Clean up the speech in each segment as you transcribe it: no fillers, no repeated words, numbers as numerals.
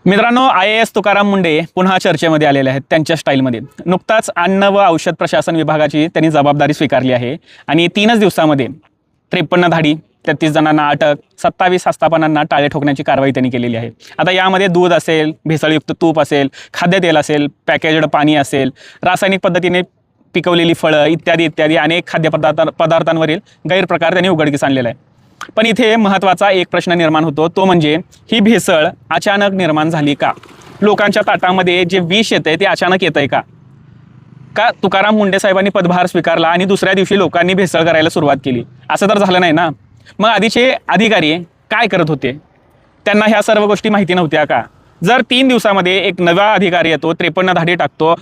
मित्रांनो, IAS तुकाराम मुंडे पुन्हा चर्चेमध्ये आलेले आहेत त्यांच्या स्टाईलमध्ये. नुकताच अन्न व औषध प्रशासन विभागाची त्यांनी जबाबदारी स्वीकारली आहे आणि 3च दिवसामध्ये 53 धाडी, 33 जणांना अटक, 27 आस्थापनांना टाळे ठोकण्याची कारवाई त्यांनी केलेली आहे. आता यामध्ये दूध असेल, भेसळयुक्त तूप असेल, खाद्यतेल असेल, पॅकेज्ड पाणी असेल, रासायनिक पद्धतीने पिकवलेली फळं इत्यादी इत्यादी अनेक खाद्यपदार्थांवरील गैरप्रकार त्यांनी उघडकीस आणलेला आहे. पण इथे महत्त्वाचा एक प्रश्न निर्माण होतो, तो म्हणजे ही भेसळ अचानक निर्माण झाली का? लोकांच्या ताटामध्ये जे विष येतंय ते अचानक येतंय का? का तुकाराम मुंडे साहेबांनी पदभार स्वीकारला आणि दुसऱ्या दिवशी लोकांनी भेसळ करायला सुरुवात केली? असं तर झालं नाही ना. मग आधीचे अधिकारी काय करत होते? त्यांना ह्या सर्व गोष्टी माहिती नव्हत्या का? जर 3 दिवसामध्ये एक नवा अधिकारी येतो, 53 धाडी टाकतो,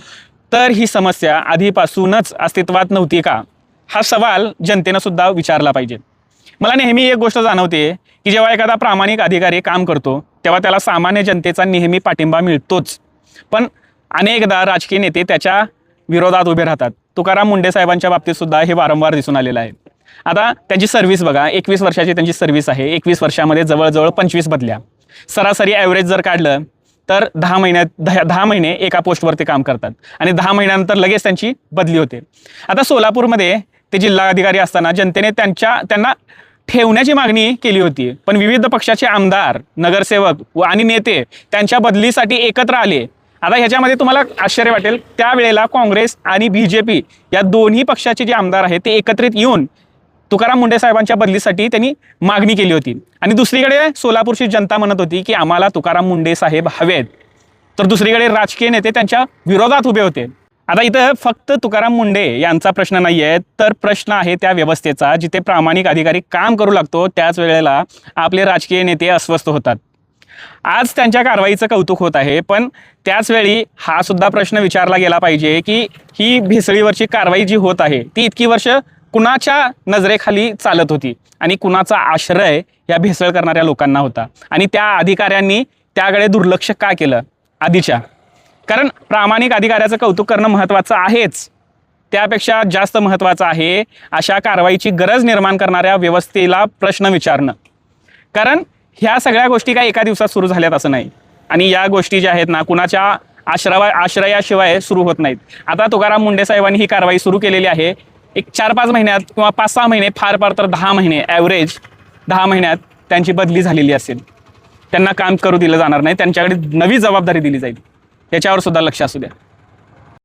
तर ही समस्या आधीपासूनच अस्तित्वात नव्हती का? हा सवाल जनतेनं सुद्धा विचारला पाहिजे. मला नेहमी एक गोष्ट जाणवते की जेव्हा एखादा प्रामाणिक अधिकारी काम करतो तेव्हा त्याला सामान्य जनतेचा नेहमी पाठिंबा मिळतोच, पण अनेकदा राजकीय नेते त्याच्या विरोधात उभे राहतात. तुकाराम मुंडे साहेबांच्या बाबतीत सुद्धा हे वारंवार दिसून आलेलं आहे. आता त्यांची सर्व्हिस बघा, 21 वर्षाची त्यांची सर्व्हिस आहे. 21 वर्षामध्ये जवळजवळ 25 बदल्या. सरासरी ॲव्हरेज जर काढलं तर 10 महिने एका पोस्टवरती काम करतात आणि 10 महिन्यानंतर लगेच त्यांची बदली होते. आता सोलापूरमध्ये ते जिल्हाधिकारी असताना जनतेने त्यांना ठेवण्याची मागणी केली होती, पण विविध पक्षाचे आमदार, नगरसेवक आणि नेते त्यांच्या बदलीसाठी एकत्र आले. आता ह्याच्यामध्ये तुम्हाला आश्चर्य वाटेल, त्यावेळेला काँग्रेस आणि BJP या दोन्ही पक्षाचे जे आमदार आहेत ते एकत्रित येऊन तुकाराम मुंडे साहेबांच्या बदलीसाठी त्यांनी मागणी केली होती. आणि दुसरीकडे सोलापूरची जनता म्हणत होती की आम्हाला तुकाराम मुंडे साहेब हवेत, तर दुसरीकडे राजकीय नेते त्यांच्या विरोधात उभे होते. आता इथं फक्त तुकाराम मुंडे यांचा प्रश्न नाही आहे, तर प्रश्न आहे त्या व्यवस्थेचा. जिथे प्रामाणिक अधिकारी काम करू लागतो त्याच वेळेला आपले राजकीय नेते अस्वस्थ होतात. आज त्यांच्या कारवाईचं कौतुक होत आहे, पण त्याचवेळी हा सुद्धा प्रश्न विचारला गेला पाहिजे की ही भेसळीवरची कारवाई जी होत आहे ती इतकी वर्ष कुणाच्या नजरेखाली चालत होती आणि कुणाचा आश्रय या भेसळ करणाऱ्या लोकांना होता आणि त्या अधिकाऱ्यांनी त्याकडे दुर्लक्ष का केलं आधीच्या? कारण प्रामाणिक अधिकाऱ्याचं कौतुक करणं महत्त्वाचं आहेच, त्यापेक्षा जास्त महत्त्वाचं आहे अशा कारवाईची गरज निर्माण करणाऱ्या व्यवस्थेला प्रश्न विचारणं. कारण ह्या सगळ्या गोष्टी काय एका दिवसात सुरू झाल्यात असं नाही आणि या गोष्टी ज्या आहेत ना कुणाच्या आश्रयाशिवाय सुरू होत नाहीत. आता तुकाराम मुंडे साहेबांनी ही कारवाई सुरू केलेली आहे. एक 4-5 महिन्यात किंवा 5-6 महिने, फार फार तर 10 महिने, ॲव्हरेज 10 महिन्यात त्यांची बदली झालेली असेल. त्यांना काम करू दिलं जाणार नाही, त्यांच्याकडे नवी जबाबदारी दिली जाईल. याच्यावर सुद्धा लक्ष असू द्या.